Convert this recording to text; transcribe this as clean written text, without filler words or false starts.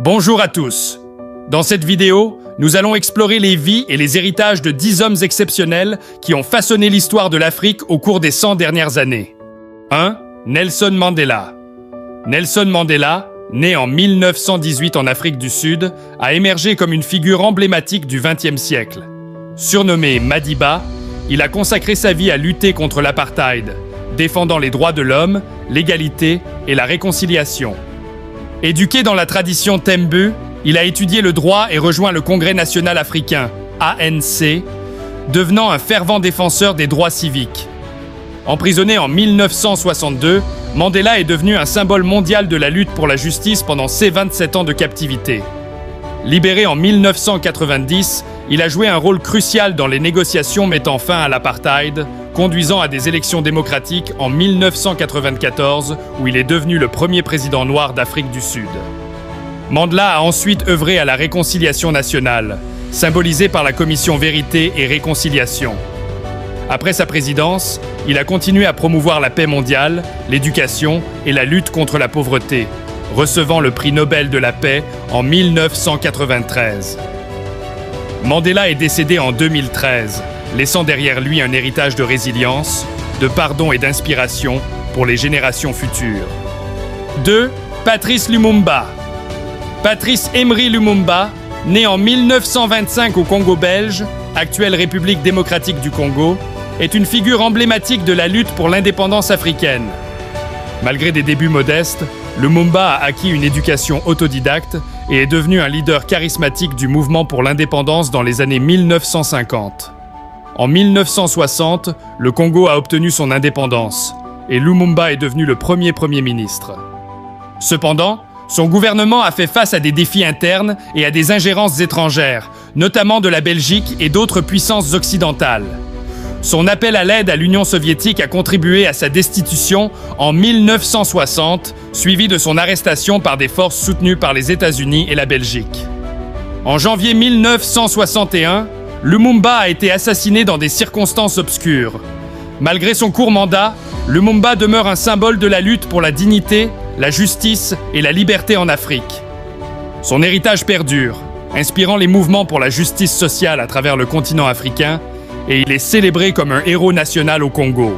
Bonjour à tous. Dans cette vidéo, nous allons explorer les vies et les héritages de 10 hommes exceptionnels qui ont façonné l'histoire de l'Afrique au cours des 100 dernières années. 1. Nelson Mandela. Nelson Mandela, né en 1918 en Afrique du Sud, a émergé comme une figure emblématique du XXe siècle. Surnommé Madiba, il a consacré sa vie à lutter contre l'apartheid, défendant les droits de l'homme, l'égalité et la réconciliation. Éduqué dans la tradition Tembu, il a étudié le droit et rejoint le Congrès national africain, ANC, devenant un fervent défenseur des droits civiques. Emprisonné en 1962, Mandela est devenu un symbole mondial de la lutte pour la justice pendant ses 27 ans de captivité. Libéré en 1990, il a joué un rôle crucial dans les négociations mettant fin à l'apartheid, conduisant à des élections démocratiques en 1994, où il est devenu le premier président noir d'Afrique du Sud. Mandela a ensuite œuvré à la réconciliation nationale, symbolisée par la commission Vérité et Réconciliation. Après sa présidence, il a continué à promouvoir la paix mondiale, l'éducation et la lutte contre la pauvreté, recevant le prix Nobel de la paix en 1993. Mandela est décédé en 2013, laissant derrière lui un héritage de résilience, de pardon et d'inspiration pour les générations futures. 2. Patrice Lumumba. Patrice Emery Lumumba, né en 1925 au Congo belge, actuelle République démocratique du Congo, est une figure emblématique de la lutte pour l'indépendance africaine. Malgré des débuts modestes, Lumumba a acquis une éducation autodidacte et est devenu un leader charismatique du mouvement pour l'indépendance dans les années 1950. En 1960, le Congo a obtenu son indépendance et Lumumba est devenu le premier Premier ministre. Cependant, son gouvernement a fait face à des défis internes et à des ingérences étrangères, notamment de la Belgique et d'autres puissances occidentales. Son appel à l'aide à l'Union soviétique a contribué à sa destitution en 1960, suivi de son arrestation par des forces soutenues par les États-Unis et la Belgique. En janvier 1961, Lumumba a été assassiné dans des circonstances obscures. Malgré son court mandat, Lumumba demeure un symbole de la lutte pour la dignité, la justice et la liberté en Afrique. Son héritage perdure, inspirant les mouvements pour la justice sociale à travers le continent africain, et il est célébré comme un héros national au Congo.